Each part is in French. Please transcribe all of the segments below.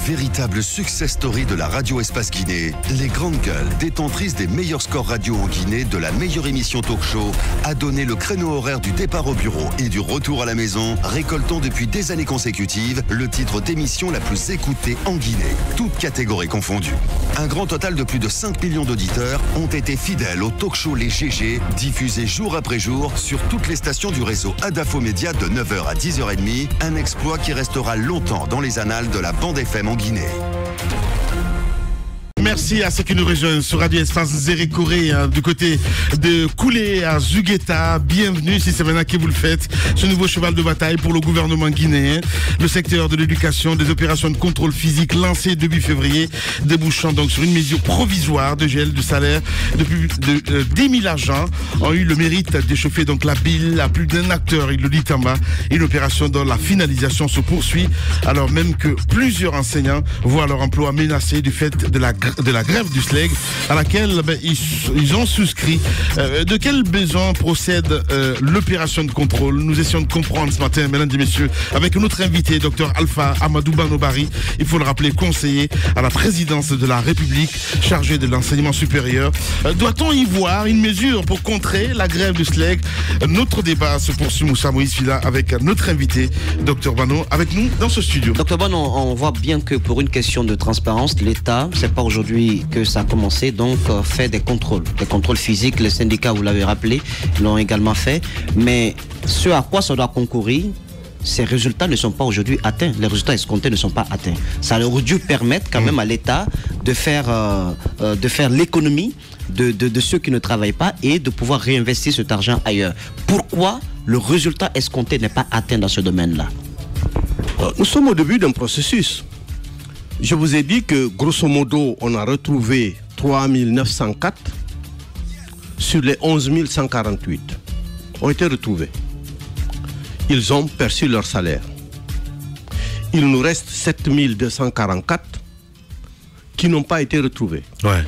Véritable success story de la radio Espace Guinée, les Grandes Gueules, détentrices des meilleurs scores radio en Guinée, de la meilleure émission talk show, a donné le créneau horaire du départ au bureau et du retour à la maison, récoltant depuis des années consécutives le titre d'émission la plus écoutée en Guinée, toutes catégories confondues. Un grand total de plus de 5 millions d'auditeurs ont été fidèles au talk show Les GG, diffusé jour après jour sur toutes les stations du réseau Adafo Média de 9h à 10h30, un exploit qui restera longtemps dans les annales de la bande FM en Guinée. Merci à ceux qui nous rejoignent sur Radio Espace Zérékoré, du côté de Koulé à Zugeta. Bienvenue, si c'est maintenant que vous le faites, ce nouveau cheval de bataille pour le gouvernement guinéen. Le secteur de l'éducation, des opérations de contrôle physique lancées début février, débouchant donc sur une mesure provisoire de gel du salaire de 10 000 agents, ont eu le mérite d'échauffer donc la bile à plus d'un acteur, il le dit en bas. Une opération dont la finalisation se poursuit, alors même que plusieurs enseignants voient leur emploi menacé du fait de la grève du SLEG à laquelle ils ont souscrit. De quel besoin procède l'opération de contrôle? Nous essayons de comprendre ce matin, mesdames et messieurs, avec notre invité, Dr Alpha Amadou Banobari, il faut le rappeler, conseiller à la présidence de la République, chargé de l'enseignement supérieur. Doit-on y voir une mesure pour contrer la grève du SLEG? Notre débat se poursuit, Moussa Moïse Fila, avec notre invité, Dr Bano, avec nous dans ce studio. Dr Bano, on voit bien que pour une question de transparence, l'État, c'est pas aujourd'hui que ça a commencé, donc fait des contrôles physiques. Les syndicats, vous l'avez rappelé, l'ont également fait. Mais ce à quoi ça doit concourir, ces résultats ne sont pas aujourd'hui atteints. Les résultats escomptés ne sont pas atteints. Ça aurait dû permettre quand même à l'État de faire l'économie de ceux qui ne travaillent pas et de pouvoir réinvestir cet argent ailleurs. Pourquoi le résultat escompté n'est pas atteint dans ce domaine-là? Nous sommes au début d'un processus. Je vous ai dit que, grosso modo, on a retrouvé 3 904 sur les 11 148 ont été retrouvés. Ils ont perçu leur salaire. Il nous reste 7 244 qui n'ont pas été retrouvés. Ouais.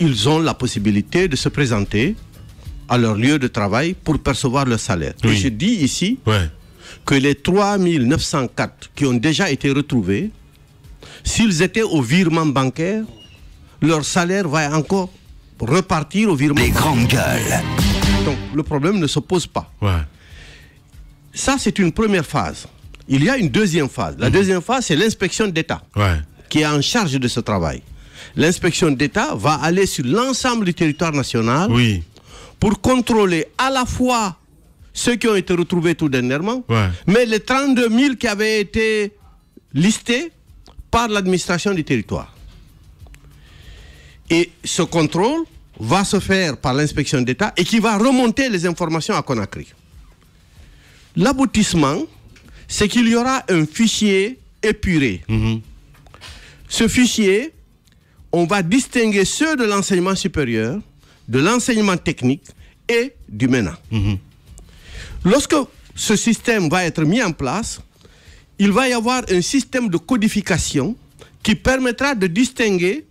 Ils ont la possibilité de se présenter à leur lieu de travail pour percevoir leur salaire. Oui. Et je dis ici que les 3 904 qui ont déjà été retrouvés, s'ils étaient au virement bancaire, leur salaire va encore repartir au virement bancaire. Les Grandes Gueules. Donc le problème ne se pose pas. Ouais. Ça, c'est une première phase. Il y a une deuxième phase. La deuxième phase, c'est l'inspection d'État qui est en charge de ce travail. L'inspection d'État va aller sur l'ensemble du territoire national pour contrôler à la fois ceux qui ont été retrouvés tout dernièrement, mais les 32 000 qui avaient été listés par l'administration du territoire. Et ce contrôle va se faire par l'inspection d'État et qui va remonter les informations à Conakry. L'aboutissement, c'est qu'il y aura un fichier épuré. Ce fichier, on va distinguer ceux de l'enseignement supérieur, de l'enseignement technique et du MENA. Lorsque ce système va être mis en place, il va y avoir un système de codification qui permettra de distinguer,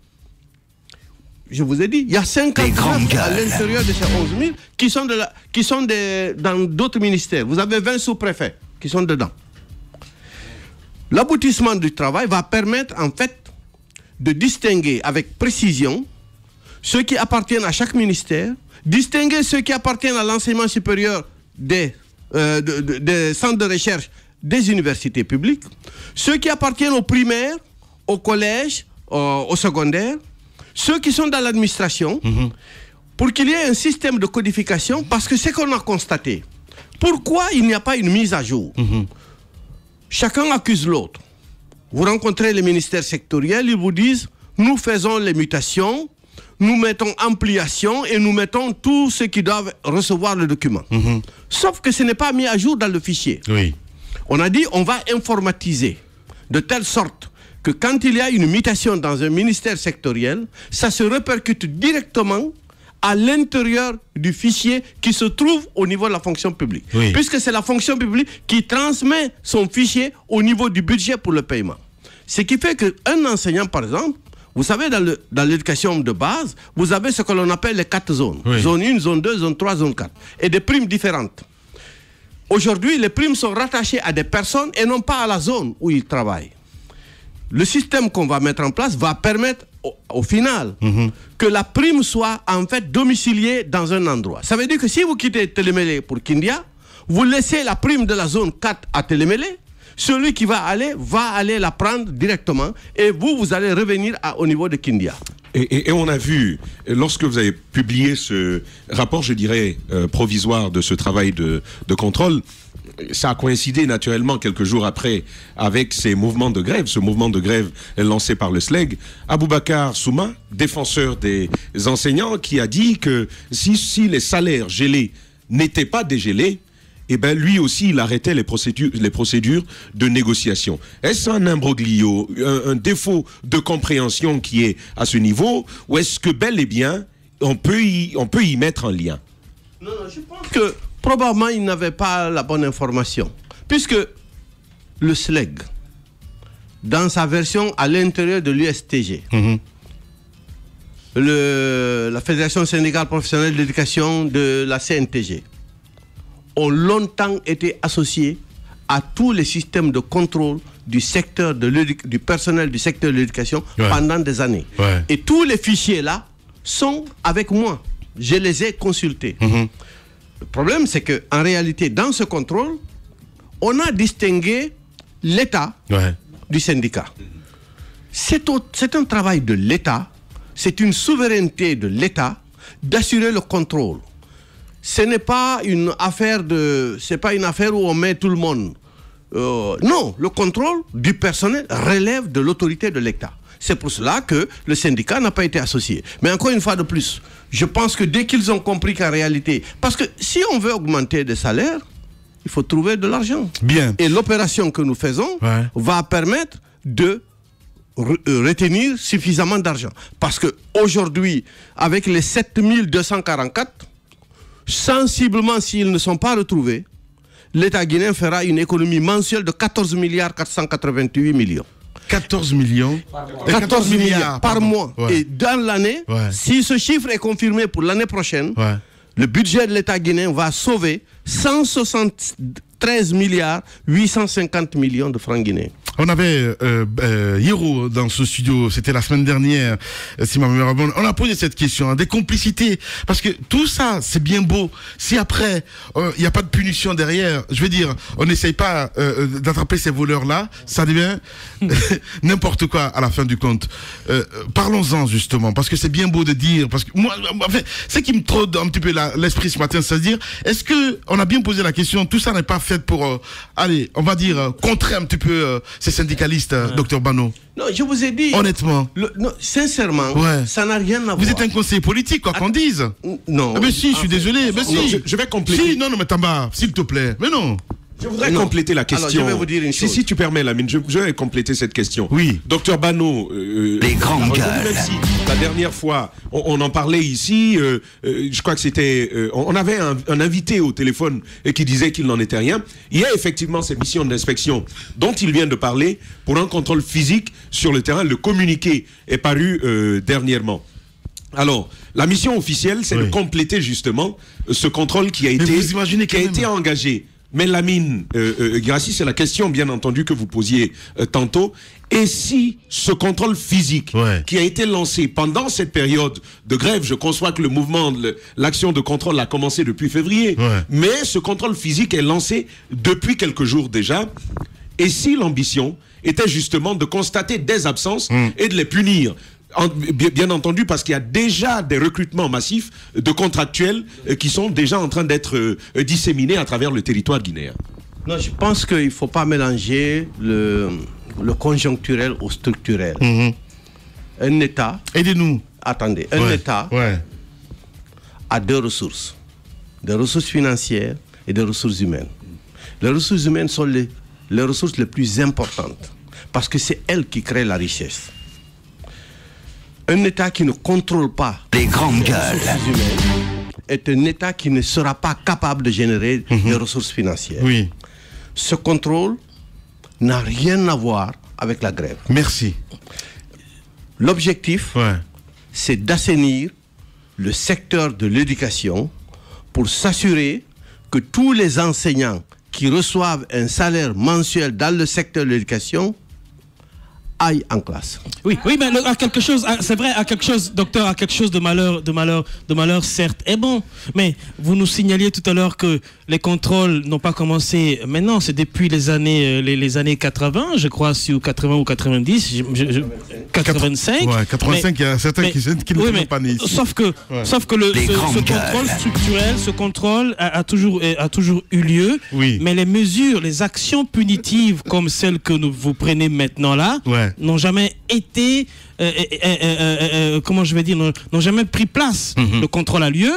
je vous ai dit, il y a 59 à l'intérieur de ces 11 000 qui sont dans d'autres ministères. Vous avez 20 sous-préfets qui sont dedans. L'aboutissement du travail va permettre en fait de distinguer avec précision ceux qui appartiennent à chaque ministère, distinguer ceux qui appartiennent à l'enseignement supérieur des centres de recherche des universités publiques, ceux qui appartiennent au primaire, au collège, au secondaire, ceux qui sont dans l'administration, pour qu'il y ait un système de codification, parce que c'est qu'on a constaté. Pourquoi il n'y a pas une mise à jour? Chacun accuse l'autre. Vous rencontrez les ministères sectoriels, ils vous disent, nous faisons les mutations, nous mettons ampliation et nous mettons tous ceux qui doivent recevoir le document. Sauf que ce n'est pas mis à jour dans le fichier. On a dit on va informatiser de telle sorte que quand il y a une mutation dans un ministère sectoriel, ça se répercute directement à l'intérieur du fichier qui se trouve au niveau de la fonction publique. Puisque c'est la fonction publique qui transmet son fichier au niveau du budget pour le paiement. Ce qui fait qu'un enseignant, par exemple, vous savez, dans l'éducation de base, vous avez ce que l'on appelle les 4 zones. Zone 1, zone 2, zone 3, zone 4. Et des primes différentes. Aujourd'hui, les primes sont rattachées à des personnes et non pas à la zone où ils travaillent. le système qu'on va mettre en place va permettre au final que la prime soit en fait domiciliée dans un endroit. Ça veut dire que si vous quittez Télémélé pour Kindia, vous laissez la prime de la zone 4 à Télémélé, celui qui va aller la prendre directement et vous allez revenir au niveau de Kindia. Et on a vu, lorsque vous avez publié ce rapport, je dirais, provisoire de ce travail de contrôle, ça a coïncidé naturellement quelques jours après avec ces mouvements de grève, ce mouvement de grève lancé par le SLEG. Aboubacar Souma, défenseur des enseignants, qui a dit que si les salaires gelés n'étaient pas dégelés, eh ben lui aussi, il arrêtait les procédures de négociation. Est-ce un imbroglio, un défaut de compréhension qui est à ce niveau, ou est-ce que bel et bien, on peut y mettre un lien? Non, je pense que probablement il n'avait pas la bonne information. Puisque le SLEG, dans sa version à l'intérieur de l'USTG, la Fédération syndicale professionnelle d'éducation de la CNTG, ont longtemps été associés à tous les systèmes de contrôle du secteur du personnel du secteur de l'éducation pendant des années. Et tous les fichiers là sont avec moi. Je les ai consultés. Le problème, c'est qu'en réalité, dans ce contrôle, on a distingué l'État du syndicat. C'est un travail de l'État, c'est une souveraineté de l'État d'assurer le contrôle. Ce n'est pas une affaire où on met tout le monde. Non, le contrôle du personnel relève de l'autorité de l'État. C'est pour cela que le syndicat n'a pas été associé. Mais encore une fois de plus, je pense que dès qu'ils ont compris qu'en réalité, parce que si on veut augmenter des salaires, il faut trouver de l'argent. Bien. Et l'opération que nous faisons va permettre de retenir suffisamment d'argent. Parce qu'aujourd'hui, avec les 7244, sensiblement, s'ils ne sont pas retrouvés, l'État guinéen fera une économie mensuelle de 14 milliards 488 millions. 14 millions 14 milliards par mois. Et dans l'année, si ce chiffre est confirmé pour l'année prochaine, le budget de l'État guinéen va sauver 173 milliards 850 millions de francs guinéens. On avait Hiro dans ce studio, c'était la semaine dernière, si ma mémoire est bonne. On a posé cette question, des complicités, parce que tout ça, c'est bien beau. Si après, il n'y a pas de punition derrière, je veux dire, on n'essaye pas d'attraper ces voleurs-là, ça devient n'importe quoi à la fin du compte. Parlons-en justement, parce que c'est bien beau de dire, parce que moi, enfin, ce qui me trotte un petit peu l'esprit ce matin, c'est à dire, est-ce que on a bien posé la question, tout ça n'est pas fait pour, allez, on va dire, contrer un petit peu ces syndicalistes, docteur Bano? Non, je vous ai dit. Honnêtement. Non, sincèrement, ça n'a rien à voir. Vous êtes un conseiller politique, quoi qu'on dise. Non. Mais si, je suis désolé. Mais si. Je vais compléter. Si, non, mais Tamba, s'il te plaît. Mais non. Je voudrais compléter la question. Alors, je vais vous dire une chose. Si tu permets, Lamine, je vais compléter cette question. Oui. Docteur Bano, les grandes gueules. Même si la dernière fois, on en parlait ici, je crois que c'était, on avait un invité au téléphone qui disait qu'il n'en était rien. Il y a effectivement cette mission d'inspection dont il vient de parler pour un contrôle physique sur le terrain. Le communiqué est paru dernièrement. Alors, la mission officielle, c'est de compléter justement ce contrôle qui a été engagé. Mais Lamine, Girassi, c'est la question bien entendu que vous posiez tantôt. Et si ce contrôle physique qui a été lancé pendant cette période de grève, je conçois que le mouvement, l'action de contrôle a commencé depuis février, mais ce contrôle physique est lancé depuis quelques jours déjà. Et si l'ambition était justement de constater des absences et de les punir? Bien entendu, parce qu'il y a déjà des recrutements massifs de contractuels qui sont déjà en train d'être disséminés à travers le territoire guinéen. Non, je pense qu'il ne faut pas mélanger le conjoncturel au structurel. Un État... Aidez-nous. Attendez, un État a deux ressources. Des ressources financières et des ressources humaines. Les ressources humaines sont les ressources les plus importantes parce que c'est elles qui créent la richesse. Un État qui ne contrôle pas les grandes gueules est un État qui ne sera pas capable de générer des ressources financières. Oui. Ce contrôle n'a rien à voir avec la grève. Merci. L'objectif, c'est d'assainir le secteur de l'éducation pour s'assurer que tous les enseignants qui reçoivent un salaire mensuel dans le secteur de l'éducation aillent en classe. Oui, mais à quelque chose, c'est vrai, à quelque chose, docteur, à quelque chose de malheur, certes, est bon. Mais vous nous signaliez tout à l'heure que les contrôles n'ont pas commencé maintenant, c'est depuis les années 80, je crois, ou 80 ou 90, 85. Ouais, 85, il y a certains qui ne sont pas nés ici. Sauf que ce contrôle structurel, ce contrôle a toujours eu lieu. Oui. Mais les mesures, les actions punitives comme celles que vous prenez maintenant là, n'ont jamais été, comment je vais dire, n'ont jamais pris place. Le contrôle a lieu.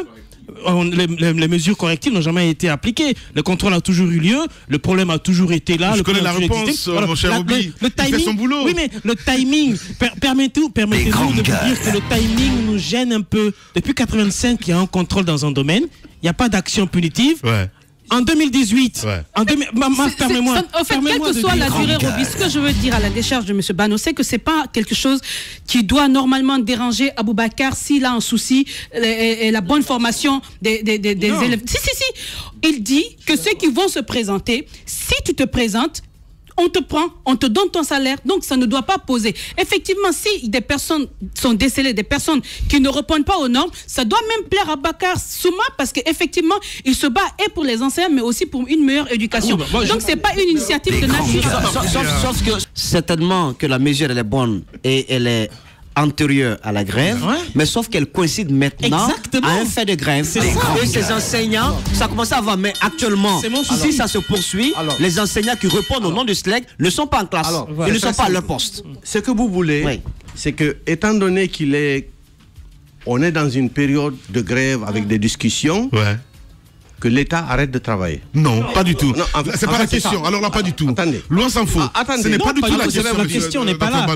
Les mesures correctives n'ont jamais été appliquées. Le contrôle a toujours eu lieu. Le problème a toujours été là. Je connais la réponse, mon cher Obi. Le timing, il fait son boulot. Oui, mais le timing, permettez-nous de vous dire que le timing nous gêne un peu. Depuis 85, il y a un contrôle dans un domaine. Il n'y a pas d'action punitive. En 2018, permets-moi. En fait, quelle que soit la durée, Roby, ce que je veux dire à la décharge de M. Bano, c'est que ce n'est pas quelque chose qui doit normalement déranger Aboubacar s'il a un souci et la bonne formation des élèves. Si. Il dit que ceux qui vont se présenter, si tu te présentes, on te prend, on te donne ton salaire, donc ça ne doit pas poser. Effectivement, si des personnes sont décelées, des personnes qui ne répondent pas aux normes, ça doit même plaire à Bakar Souma parce qu'effectivement, il se bat et pour les enseignants, mais aussi pour une meilleure éducation. Donc, ce n'est pas une initiative de nature. Sauf que certainement que la mesure, elle est bonne et elle est antérieure à la grève, mais sauf qu'elle coïncide maintenant à un fait de grève. Et ces enseignants, ça commence à avoir, mais actuellement, si ça se poursuit, les enseignants qui répondent au nom du SLEG ne sont pas en classe, ils ne sont pas à leur poste. Ce que vous voulez, c'est que, étant donné on est dans une période de grève avec des discussions, que l'État arrête de travailler. Non, pas du tout. C'est pas la question. Alors là, pas du tout. Attendez. Loin s'en faut. Ce n'est pas du tout la question. La question n'est pas là.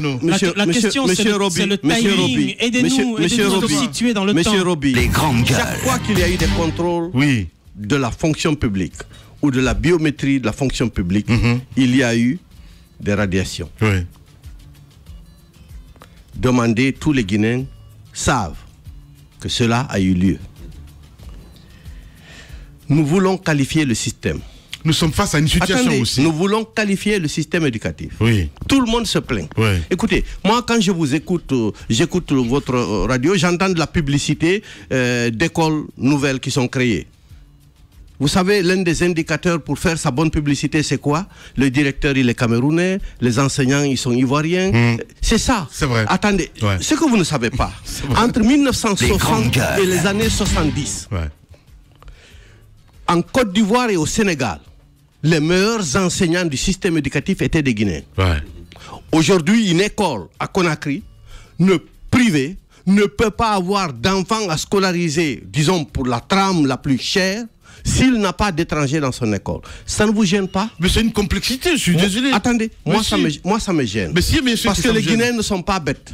La question, c'est le timing. Aidez-nous de situer dans le temps. Monsieur Roby, les grandes gueules. Chaque fois qu'il y a eu des contrôles de la fonction publique ou de la biométrie de la fonction publique, il y a eu des radiations. Demandez, tous les Guinéens savent que cela a eu lieu. Nous voulons qualifier le système. Nous sommes face à une situation aussi. Nous voulons qualifier le système éducatif. Tout le monde se plaint. Écoutez, moi quand je vous écoute, j'écoute votre radio, j'entends de la publicité d'écoles nouvelles qui sont créées. Vous savez, l'un des indicateurs pour faire sa bonne publicité, c'est quoi? Le directeur, il est camerounais, les enseignants, ils sont ivoiriens. C'est ça. C'est vrai. Attendez, ce que vous ne savez pas, entre 1960 et les années 70, en Côte d'Ivoire et au Sénégal, les meilleurs enseignants du système éducatif étaient des Guinéens. Aujourd'hui, une école à Conakry, privée, ne peut pas avoir d'enfants à scolariser, disons, pour la trame la plus chère, s'il n'a pas d'étrangers dans son école. Ça ne vous gêne pas? Mais c'est une complexité, je suis désolé. Attendez, moi ça me gêne. Mais parce que les Guinéens ne sont pas bêtes.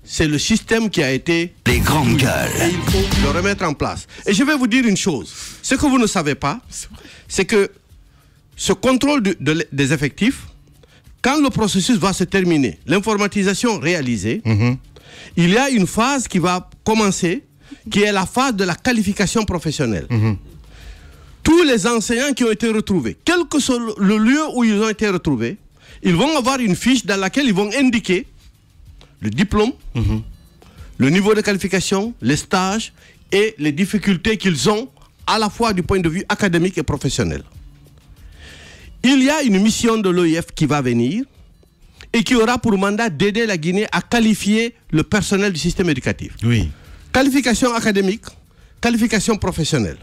C'est le système qui a été... Les grandes gueules. Et il faut le remettre en place. Et je vais vous dire une chose. Ce que vous ne savez pas, c'est que ce contrôle des effectifs, quand le processus va se terminer, l'informatisation réalisée, il y a une phase qui va commencer, qui est la phase de la qualification professionnelle. Tous les enseignants qui ont été retrouvés, quel que soit le lieu où ils ont été retrouvés, ils vont avoir une fiche dans laquelle ils vont indiquer le diplôme, le niveau de qualification, les stages et les difficultés qu'ils ont à la fois du point de vue académique et professionnel. Il y a une mission de l'OIF qui va venir et qui aura pour mandat d'aider la Guinée à qualifier le personnel du système éducatif. Qualification académique, qualification professionnelle.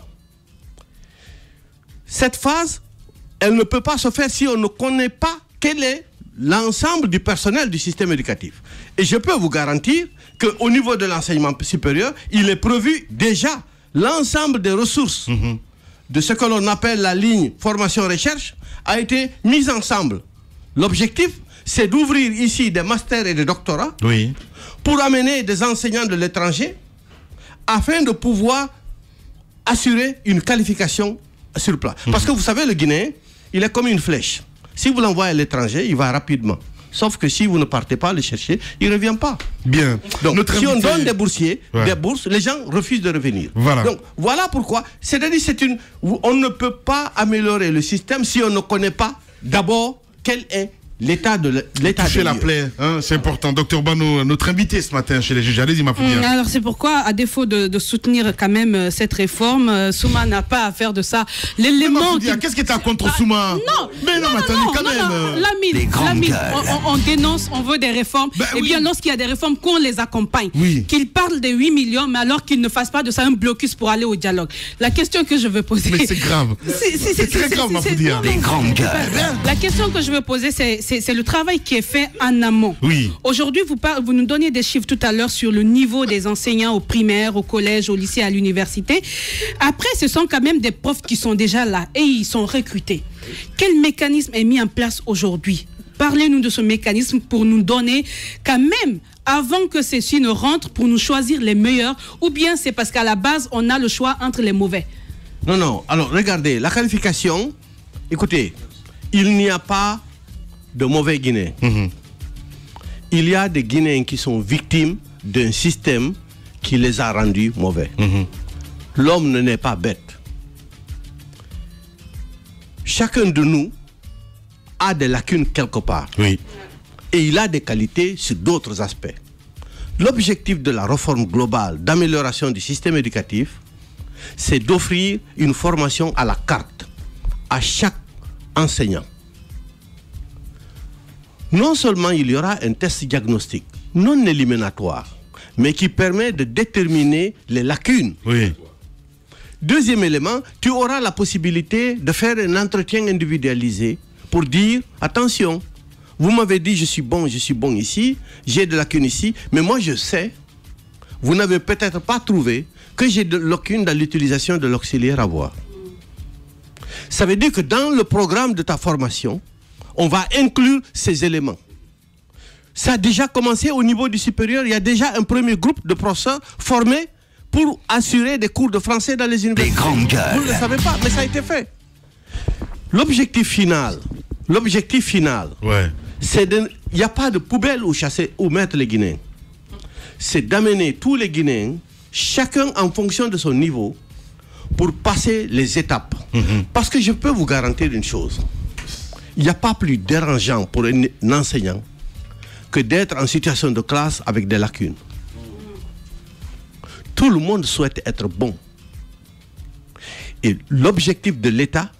Cette phase, elle ne peut pas se faire si on ne connaît pas quel est l'ensemble du personnel du système éducatif. Et je peux vous garantir qu'au niveau de l'enseignement supérieur, il est prévu déjà l'ensemble des ressources de ce que l'on appelle la ligne formation-recherche a été mise ensemble. L'objectif, c'est d'ouvrir ici des masters et des doctorats pour amener des enseignants de l'étranger afin de pouvoir assurer une qualification sur place. Parce que vous savez, le Guinéen, il est comme une flèche. Si vous l'envoyez à l'étranger, il va rapidement. Sauf que si vous ne partez pas le chercher, il ne revient pas. Bien. Donc, si on donne des boursiers, des bourses, les gens refusent de revenir. Donc, voilà pourquoi. C'est-à-dire, on ne peut pas améliorer le système si on ne connaît pas d'abord quel est l'état de toucher la plaie, hein, c'est important. Docteur Bano, notre invité ce matin chez les juges. Allez-y, ma fille. Alors c'est pourquoi, à défaut de soutenir quand même cette réforme, Souma n'a pas à faire de ça l'élément. Qu'est-ce que tu as contre Souma? Non, mais non, attendez quand même. Lamine, on dénonce, on veut des réformes. Eh bien, lorsqu'il y a des réformes, qu'on les accompagne. Qu'ils parlent des 8 millions, mais alors qu'ils ne fassent pas de ça un blocus pour aller au dialogue. La question que je veux poser. Mais c'est grave. C'est très grave, ma fille. La question que je veux poser, c'est le travail qui est fait en amont. Oui. Aujourd'hui, vous nous donnez des chiffres tout à l'heure sur le niveau des enseignants au primaire, au collège, au lycée, à l'université. Après, ce sont quand même des profs qui sont déjà là et ils sont recrutés. Quel mécanisme est mis en place aujourd'hui? Parlez-nous de ce mécanisme pour nous donner quand même, avant que ceux-ci ne rentrent, pour nous choisir les meilleurs, ou bien c'est parce qu'à la base, on a le choix entre les mauvais? Non. Alors, regardez, la qualification, écoutez, il n'y a pas de mauvais Guinéens. Il y a des Guinéens qui sont victimes d'un système qui les a rendus mauvais. L'homme ne naît pas bête. Chacun de nous a des lacunes quelque part. Oui. Et il a des qualités sur d'autres aspects. L'objectif de la réforme globale d'amélioration du système éducatif, c'est d'offrir une formation à la carte à chaque enseignant. Non seulement il y aura un test diagnostic non éliminatoire, mais qui permet de déterminer les lacunes. Oui. Deuxième élément, tu auras la possibilité de faire un entretien individualisé pour dire, attention, vous m'avez dit je suis bon ici, j'ai de lacunes ici, mais moi je sais, vous n'avez peut-être pas trouvé que j'ai de lacunes dans l'utilisation de l'auxiliaire à voix. Ça veut dire que dans le programme de ta formation, on va inclure ces éléments. Ça a déjà commencé au niveau du supérieur. Il y a déjà un premier groupe de professeurs formés pour assurer des cours de français dans les universités. Vous ne le savez pas, mais ça a été fait. L'objectif final, c'est il n'y a pas de poubelle où chasser, où mettre les Guinéens. C'est d'amener tous les Guinéens, chacun en fonction de son niveau, pour passer les étapes. Parce que je peux vous garantir une chose. Il n'y a pas plus dérangeant pour un enseignant que d'être en situation de classe avec des lacunes. Tout le monde souhaite être bon. Et l'objectif de l'État,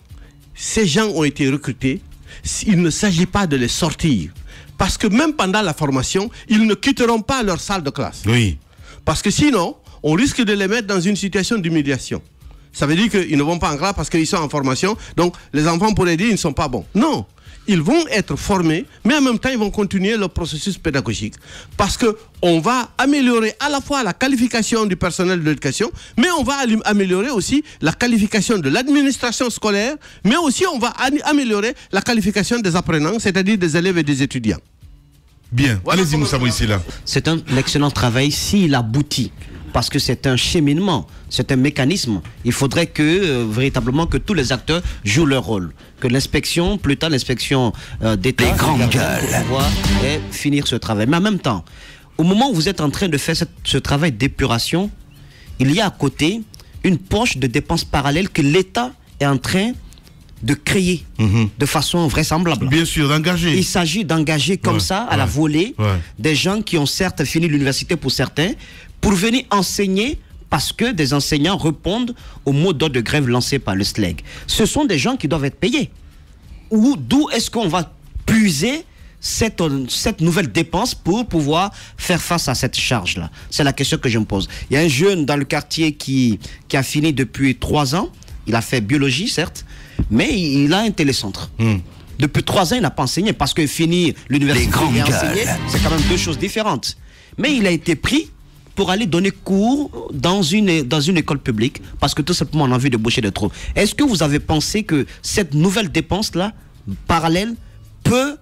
ces gens ont été recrutés, il ne s'agit pas de les sortir. Parce que même pendant la formation, ils ne quitteront pas leur salle de classe. Oui. Parce que sinon, on risque de les mettre dans une situation d'humiliation. Ça veut dire qu'ils ne vont pas en classe parce qu'ils sont en formation. Donc, les enfants pourraient dire qu'ils ne sont pas bons. Non, ils vont être formés, mais en même temps, ils vont continuer leur processus pédagogique. Parce qu'on va améliorer à la fois la qualification du personnel de l'éducation, mais on va améliorer aussi la qualification de l'administration scolaire, mais aussi on va améliorer la qualification des apprenants, c'est-à-dire des élèves et des étudiants. Bien, voilà. Allez-y Moussa Moïsila. C'est un excellent travail s'il aboutit. Parce que c'est un cheminement, c'est un mécanisme. Il faudrait que véritablement que tous les acteurs jouent leur rôle. Que l'inspection, plus tard l'inspection d'État, pour pouvoir finir ce travail. Mais en même temps, au moment où vous êtes en train de faire ce travail d'épuration, il y a à côté une poche de dépenses parallèles que l'État est en train de créer de façon vraisemblable. Bien sûr, d'engager. Il s'agit d'engager comme ça, à la volée, des gens qui ont certes fini l'université pour certains, pour venir enseigner parce que des enseignants répondent au mot d'ordre de grève lancé par le SLEG. Ce sont des gens qui doivent être payés. D'où est-ce qu'on va puiser cette nouvelle dépense pour pouvoir faire face à cette charge-là? C'est la question que je me pose. Il y a un jeune dans le quartier qui a fini depuis 3 ans. Il a fait biologie, certes, mais il a un télécentre. Depuis 3 ans, il n'a pas enseigné parce que finir l'université et enseigner, c'est quand même 2 choses différentes. Mais il a été pris pour aller donner cours dans une école publique parce que tout simplement on a envie de boucher de trop. Est-ce que vous avez pensé que cette nouvelle dépense-là, parallèle, peut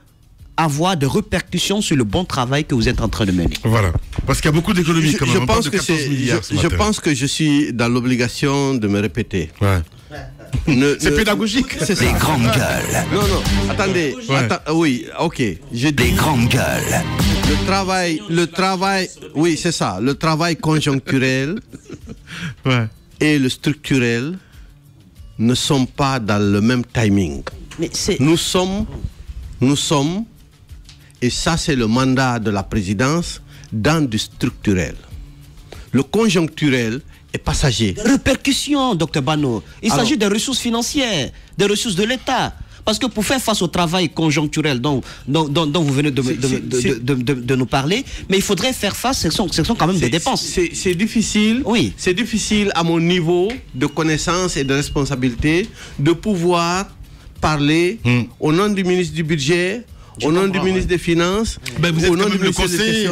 avoir de répercussions sur le bon travail que vous êtes en train de mener? Voilà. Parce qu'il y a beaucoup d'économies quand même. Je pense que je suis dans l'obligation de me répéter. Ouais. C'est pédagogique. C'est des grandes gueules. Non, attendez. Oui, ok. J'ai dit des grandes gueules. Le travail, oui, c'est ça. Le travail conjoncturel et le structurel ne sont pas dans le même timing. Mais nous sommes et ça c'est le mandat de la présidence, dans du structurel. Le conjoncturel est passager. Répercussions, Dr Bano. Il s'agit des ressources financières, des ressources de l'État. Parce que pour faire face au travail conjoncturel dont vous venez de nous parler, mais il faudrait faire face, ce sont quand même des dépenses. C'est difficile, oui. C'est difficile à mon niveau de connaissance et de responsabilité de pouvoir parler au nom du ministre du Budget, au nom du ministre des Finances, vous êtes au nom quand même du le ministre des conseiller.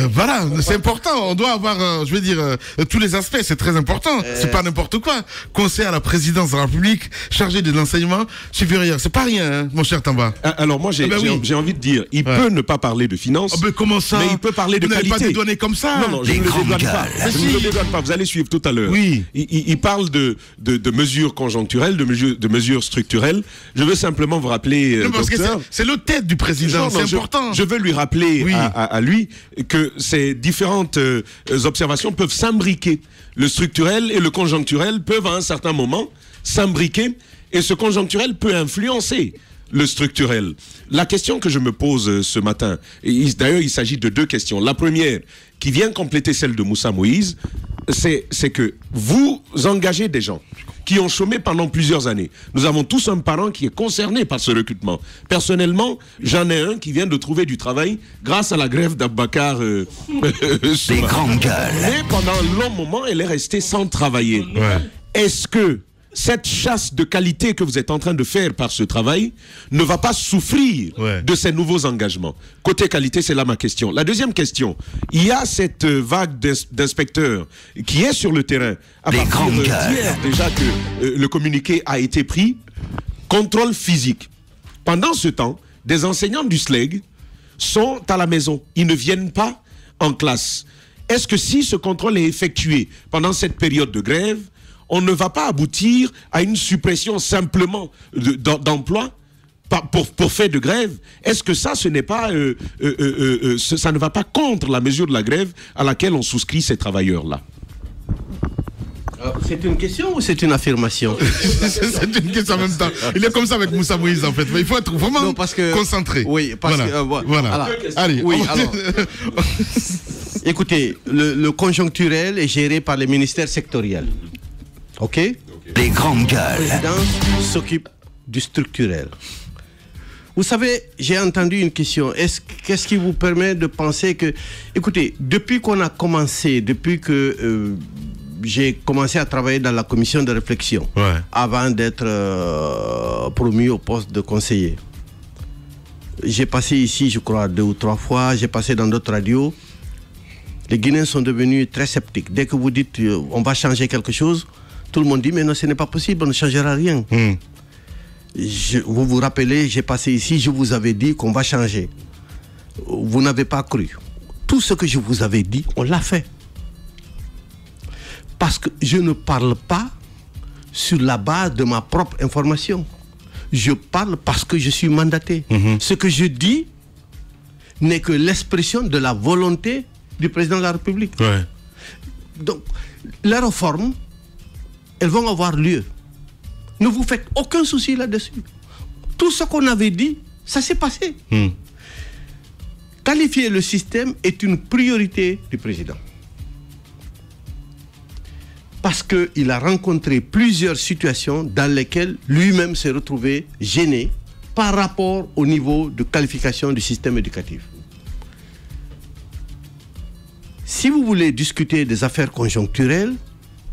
Voilà, c'est important. On doit avoir, je veux dire, tous les aspects. C'est très important. C'est pas n'importe quoi. Conseiller à la présidence de la République, chargé de l'enseignement supérieur. C'est pas rien, hein, mon cher Tamba. Alors moi, j'ai envie de dire, il peut ne pas parler de finances. Comment ça? Mais il peut parler de qualité. Vous n'avez pas dédouané comme ça? Non, je ne le dédouane pas. Je ne le dédouane pas. Vous allez suivre tout à l'heure. Oui. Il parle de mesures conjoncturelles, de mesures structurelles. Je veux simplement vous rappeler, parce que c'est le tête du président. C'est important. Je veux lui rappeler à lui que ces différentes observations peuvent s'imbriquer. Le structurel et le conjoncturel peuvent à un certain moment s'imbriquer et ce conjoncturel peut influencer le structurel. La question que je me pose ce matin, d'ailleurs il s'agit de 2 questions. La première, qui vient compléter celle de Moussa Moïse, c'est que vous engagez des gens qui ont chômé pendant plusieurs années. Nous avons tous un parent qui est concerné par ce recrutement. Personnellement, j'en ai un qui vient de trouver du travail grâce à la grève d'Aboubacar. Des grandes gueules. Mais pendant un long moment, elle est restée sans travailler. Ouais. Est-ce que cette chasse de qualité que vous êtes en train de faire par ce travail ne va pas souffrir de ces nouveaux engagements? Côté qualité, c'est là ma question. La deuxième question, il y a cette vague d'inspecteurs qui est sur le terrain. À partir d'hier déjà que le communiqué a été pris, contrôle physique. Pendant ce temps, des enseignants du SLEG sont à la maison. Ils ne viennent pas en classe. Est-ce que si ce contrôle est effectué pendant cette période de grève, on ne va pas aboutir à une suppression simplement d'emplois pour fait de grève? Est-ce que ça, ce n'est pas, ça ne va pas contre la mesure de la grève à laquelle on souscrit ces travailleurs-là? C'est une question ou c'est une affirmation? C'est une question en même temps. Il est comme ça avec Moussa Moïse en fait. Mais il faut être vraiment concentré. Oui, parce que voilà. Alors, allez. Oui, alors. Écoutez, le conjoncturel est géré par les ministères sectoriels. OK? Les grandes gueules. La présidence s'occupe du structurel. Vous savez, j'ai entendu une question. Qu'est-ce qui vous permet de penser que... Écoutez, depuis qu'on a commencé, depuis que j'ai commencé à travailler dans la commission de réflexion, avant d'être promu au poste de conseiller, j'ai passé ici, je crois, 2 ou 3 fois, j'ai passé dans d'autres radios. Les Guinéens sont devenus très sceptiques. Dès que vous dites on va changer quelque chose, tout le monde dit mais non, ce n'est pas possible, on ne changera rien. Vous vous rappelez, j'ai passé ici, je vous avais dit qu'on va changer. Vous n'avez pas cru. Tout ce que je vous avais dit, on l'a fait. Parce que je ne parle pas sur la base de ma propre information. Je parle parce que je suis mandaté. Ce que je dis n'est que l'expression de la volonté du président de la République. Donc, les réformes, elles vont avoir lieu. Ne vous faites aucun souci là-dessus. Tout ce qu'on avait dit, ça s'est passé. Qualifier le système est une priorité du président. Parce qu'il a rencontré plusieurs situations dans lesquelles lui-même s'est retrouvé gêné par rapport au niveau de qualification du système éducatif. Si vous voulez discuter des affaires conjoncturelles,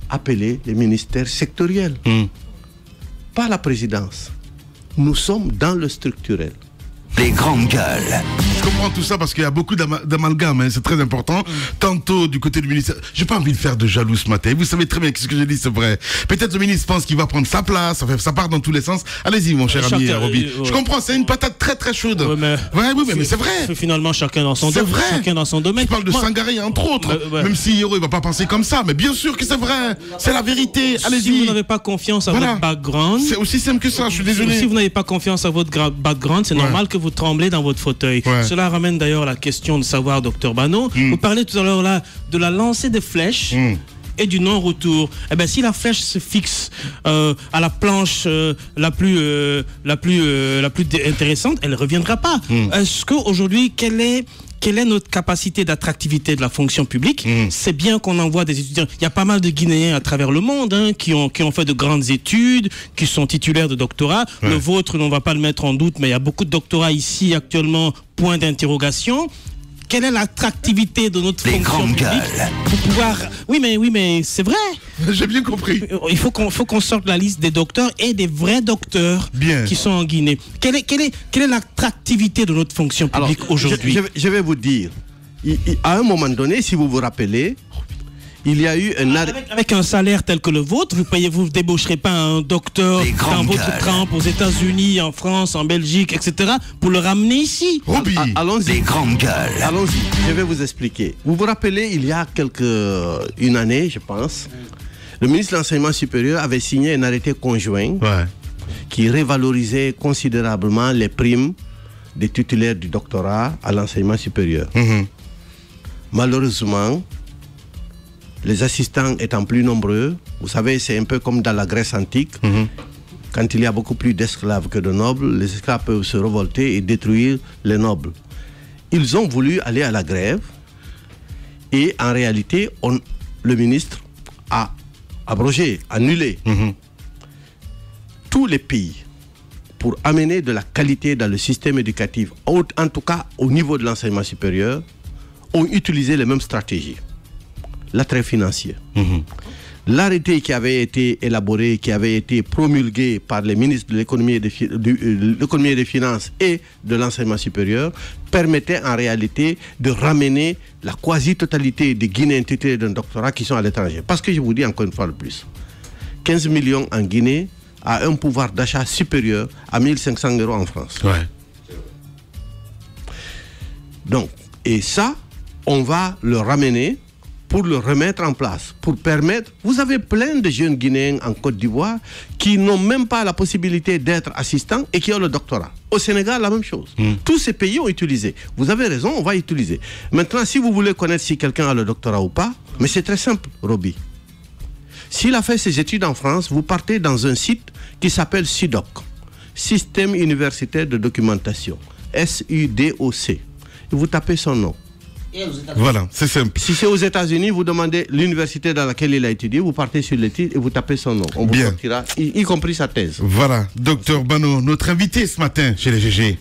appelez les ministères sectoriels. Pas la présidence. Nous sommes dans le structurel. Des grandes gueules. Je comprends tout ça parce qu'il y a beaucoup d'amalgames, hein, c'est très important. Tantôt du côté du ministère, j'ai pas envie de faire de jaloux ce matin. Vous savez très bien que ce que je dis c'est vrai. Peut-être le ministre pense qu'il va prendre sa place, enfin, ça part dans tous les sens. Allez-y mon cher ami Roby. Je comprends, c'est une patate très très chaude. Mais c'est vrai. Finalement chacun dans son domaine. C'est vrai. Chacun dans son domaine. Je parle de Sangaré entre autres. Même si Hiro il va pas penser comme ça, mais bien sûr que c'est vrai. C'est la vérité. Allez-y. Si vous n'avez pas confiance à votre background, c'est aussi simple que ça. Je suis désolé. Si vous n'avez pas confiance à votre background, c'est normal que vous tremblez dans votre fauteuil. Cela ramène d'ailleurs la question de savoir, docteur Bano. Vous parlez tout à l'heure là de la lancée des flèches et du non-retour. Eh bien, si la flèche se fixe à la planche la plus intéressante, elle ne reviendra pas. Est-ce qu'aujourd'hui, quelle est notre capacité d'attractivité de la fonction publique? C'est bien qu'on envoie des étudiants. Il y a pas mal de Guinéens à travers le monde qui ont fait de grandes études, qui sont titulaires de doctorats. Le vôtre, on ne va pas le mettre en doute, mais il y a beaucoup de doctorats ici actuellement, point d'interrogation. Quelle est l'attractivité de notre fonction publique pour pouvoir... Oui, mais c'est vrai. J'ai bien compris. Il faut qu'on sorte la liste des docteurs et des vrais docteurs qui sont en Guinée. Quelle est l'attractivité de notre fonction publique aujourd'hui? Je vais vous dire. À un moment donné, si vous vous rappelez, il y a eu un avec un salaire tel que le vôtre, vous débaucherez pas un docteur dans votre trempe aux États-Unis, en France, en Belgique, etc. pour le ramener ici. Allons-y. Des grandes gueules. Allons-y. Je vais vous expliquer. Vous vous rappelez, il y a une année, je pense, le ministre de l'Enseignement supérieur avait signé un arrêté conjoint qui révalorisait considérablement les primes des titulaires du doctorat à l'enseignement supérieur. Malheureusement, les assistants étant plus nombreux, vous savez, c'est un peu comme dans la Grèce antique. Quand il y a beaucoup plus d'esclaves que de nobles, les esclaves peuvent se révolter et détruire les nobles. Ils ont voulu aller à la grève et en réalité, le ministre a abrogé, annulé tous les pays pour amener de la qualité dans le système éducatif, en tout cas au niveau de l'enseignement supérieur, ont utilisé les mêmes stratégies. L'attrait financier. L'arrêté qui avait été élaboré, qui avait été promulgué par les ministres de l'économie et des finances et de l'enseignement supérieur permettait en réalité de ramener la quasi-totalité des Guinéens titulaires d'un doctorat qui sont à l'étranger. Parce que je vous dis encore une fois de plus, 15 millions en Guinée a un pouvoir d'achat supérieur à 1500 € en France. Donc, et ça, on va le ramener pour le remettre en place, pour permettre... Vous avez plein de jeunes Guinéens en Côte d'Ivoire qui n'ont même pas la possibilité d'être assistants et qui ont le doctorat. Au Sénégal, la même chose. Tous ces pays ont utilisé. Vous avez raison, on va utiliser. Maintenant, si vous voulez connaître si quelqu'un a le doctorat ou pas, mais c'est très simple, Roby. S'il a fait ses études en France, vous partez dans un site qui s'appelle SUDOC, Système universitaire de documentation, SUDOC. Et vous tapez son nom. Voilà, c'est simple. Si c'est aux États-Unis, vous demandez l'université dans laquelle il a étudié, vous partez sur le titre et vous tapez son nom. On vous sortira, y compris sa thèse. Voilà, docteur Bano, notre invité ce matin chez les GG.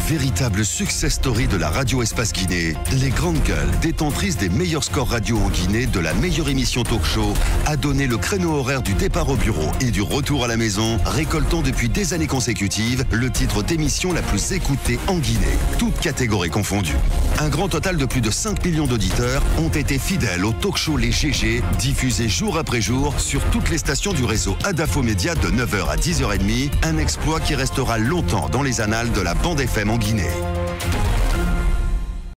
Véritable success story de la radio Espace Guinée, les grandes gueules, détentrices des meilleurs scores radio en Guinée de la meilleure émission talk show, a donné le créneau horaire du départ au bureau et du retour à la maison, récoltant depuis des années consécutives le titre d'émission la plus écoutée en Guinée, toutes catégories confondues. Un grand total de plus de 5 millions d'auditeurs ont été fidèles au talk show Les GG, diffusé jour après jour sur toutes les stations du réseau Adafo Média de 9h à 10h30, un exploit qui restera longtemps dans les annales de la bande FM en Guinée.